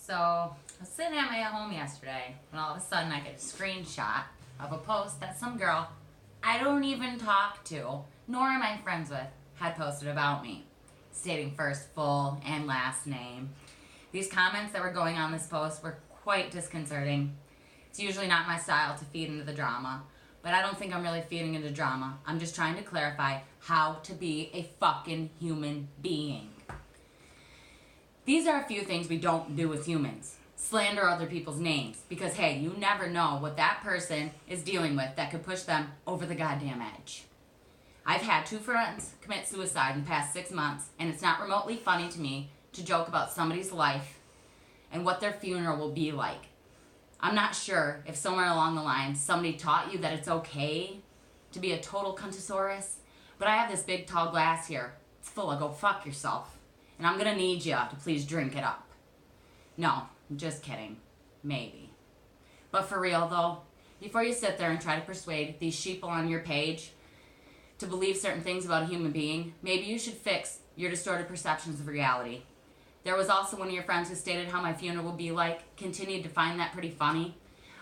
So I was sitting at my home yesterday when all of a sudden I get a screenshot of a post that some girl I don't even talk to, nor am I friends with, had posted about me, stating first full and last name. These comments that were going on this post were quite disconcerting. It's usually not my style to feed into the drama, but I don't think I'm really feeding into drama. I'm just trying to clarify how to be a fucking human being. These are a few things we don't do as humans. Slander other people's names. Because, hey, you never know what that person is dealing with that could push them over the goddamn edge. I've had 2 friends commit suicide in the past 6 months, and it's not remotely funny to me to joke about somebody's life and what their funeral will be like. I'm not sure if somewhere along the line somebody taught you that it's okay to be a total cuntosaurus, but I have this big tall glass here. It's full of go fuck yourself. And I'm gonna need you to please drink it up. No, I'm just kidding. Maybe. But for real though, before you sit there and try to persuade these sheeple on your page to believe certain things about a human being, maybe you should fix your distorted perceptions of reality. There was also one of your friends who stated how my funeral will be like, continued to find that pretty funny.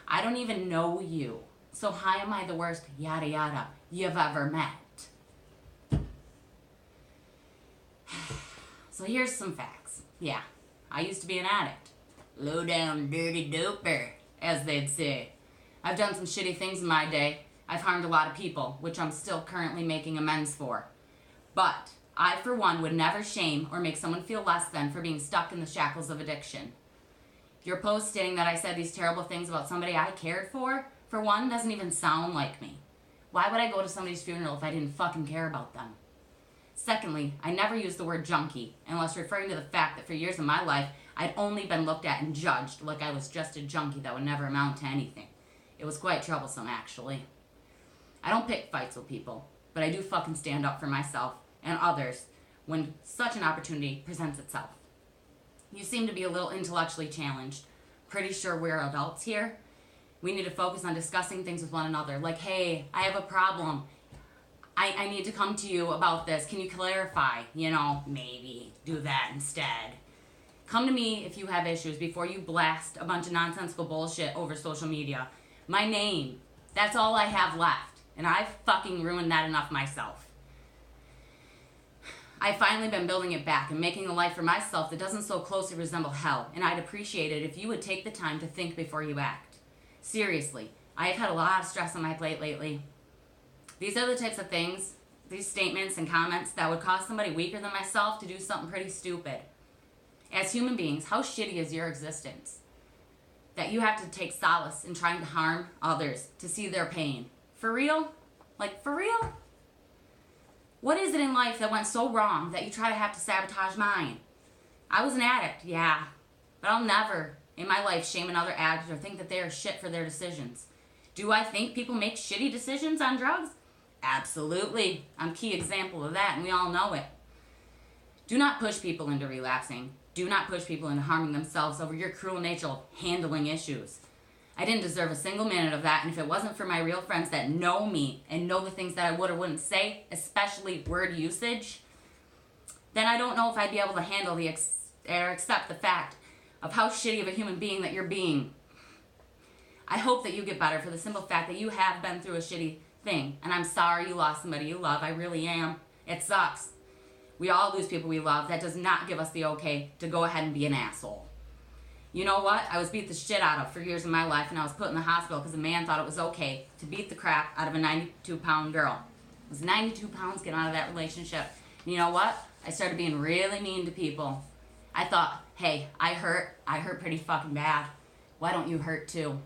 I don't even know you, so how am I the worst yada yada you've ever met? So here's some facts. Yeah, I used to be an addict. Low down, dirty doper, as they'd say. I've done some shitty things in my day. I've harmed a lot of people, which I'm still currently making amends for. But I, for one, would never shame or make someone feel less than for being stuck in the shackles of addiction. Your post stating that I said these terrible things about somebody I cared for one, doesn't even sound like me. Why would I go to somebody's funeral if I didn't fucking care about them? Secondly, I never used the word junkie, unless referring to the fact that for years of my life, I'd only been looked at and judged like I was just a junkie that would never amount to anything. It was quite troublesome, actually. I don't pick fights with people, but I do fucking stand up for myself and others when such an opportunity presents itself. You seem to be a little intellectually challenged. Pretty sure we're adults here. We need to focus on discussing things with one another, like, hey, I have a problem. I need to come to you about this. Can you clarify? Maybe do that instead. Come to me if you have issues before you blast a bunch of nonsensical bullshit over social media. My name, that's all I have left. And I've fucking ruined that enough myself. I've finally been building it back and making a life for myself that doesn't so closely resemble hell. And I'd appreciate it if you would take the time to think before you act. Seriously, I've had a lot of stress on my plate lately. These are the types of things, these statements and comments that would cause somebody weaker than myself to do something pretty stupid. As human beings, how shitty is your existence? That you have to take solace in trying to harm others to see their pain. For real? Like, for real? What is it in life that went so wrong that you try to have to sabotage mine? I was an addict, yeah. But I'll never, in my life, shame another addict or think that they are shit for their decisions. Do I think people make shitty decisions on drugs? Absolutely. I'm a key example of that, and we all know it. Do not push people into relapsing. Do not push people into harming themselves over your cruel nature of handling issues. I didn't deserve a single minute of that, and if it wasn't for my real friends that know me and know the things that I would or wouldn't say, especially word usage, then I don't know if I'd be able to handle or accept the fact of how shitty of a human being that you're being. I hope that you get better for the simple fact that you have been through a shitty thing, and I'm sorry you lost somebody you love. I really am. It sucks. We all lose people we love. That does not give us the okay to go ahead and be an asshole. You know what? I was beat the shit out of for years of my life, and I was put in the hospital because a man thought it was okay to beat the crap out of a 92-pound girl. It was 92 pounds getting out of that relationship. And you know what? I started being really mean to people. I thought, hey, I hurt pretty fucking bad. Why don't you hurt too?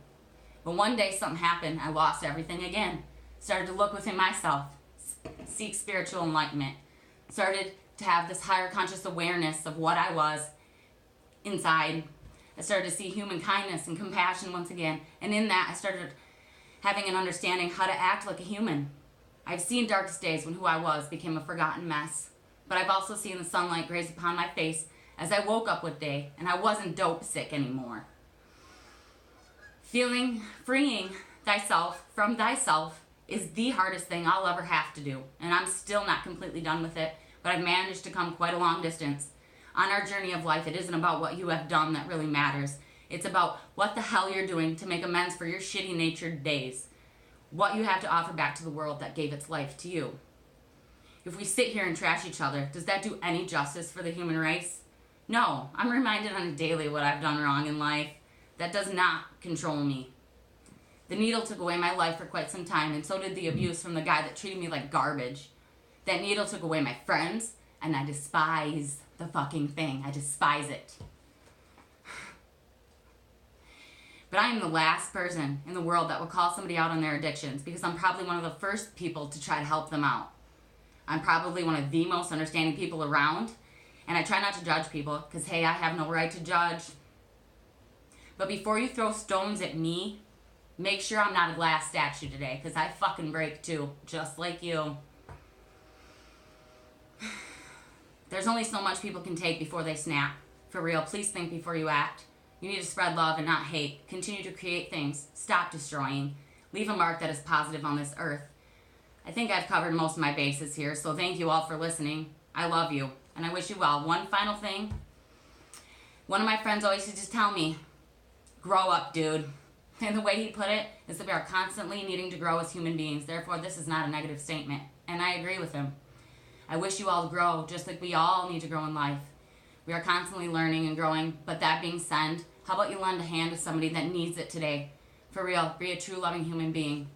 But one day something happened. I lost everything again. Started to look within myself, seek spiritual enlightenment. Started to have this higher conscious awareness of what I was inside. I started to see human kindness and compassion once again. And in that, I started having an understanding how to act like a human. I've seen darkest days when who I was became a forgotten mess. But I've also seen the sunlight graze upon my face as I woke up one day and I wasn't dope sick anymore. Freeing thyself from thyself is the hardest thing I'll ever have to do. And I'm still not completely done with it, but I've managed to come quite a long distance. On our journey of life, it isn't about what you have done that really matters. It's about what the hell you're doing to make amends for your shitty-natured days. What you have to offer back to the world that gave its life to you. If we sit here and trash each other, does that do any justice for the human race? No, I'm reminded on a daily what I've done wrong in life. That does not control me. The needle took away my life for quite some time, and so did the abuse from the guy that treated me like garbage. That needle took away my friends, and I despise the fucking thing. I despise it. But I am the last person in the world that will call somebody out on their addictions, because I'm probably one of the first people to try to help them out. I'm probably one of the most understanding people around, and I try not to judge people, because hey, I have no right to judge. But before you throw stones at me, make sure I'm not a glass statue today, because I fucking break too, just like you. There's only so much people can take before they snap. For real, please think before you act. You need to spread love and not hate. Continue to create things. Stop destroying. Leave a mark that is positive on this earth. I think I've covered most of my bases here, so thank you all for listening. I love you, and I wish you well. One final thing. One of my friends always used to tell me, grow up, dude. And the way he put it is that we are constantly needing to grow as human beings. Therefore, this is not a negative statement, and I agree with him. I wish you all to grow, just like we all need to grow in life. We are constantly learning and growing, but that being said, how about you lend a hand to somebody that needs it today? For real, be a true loving human being.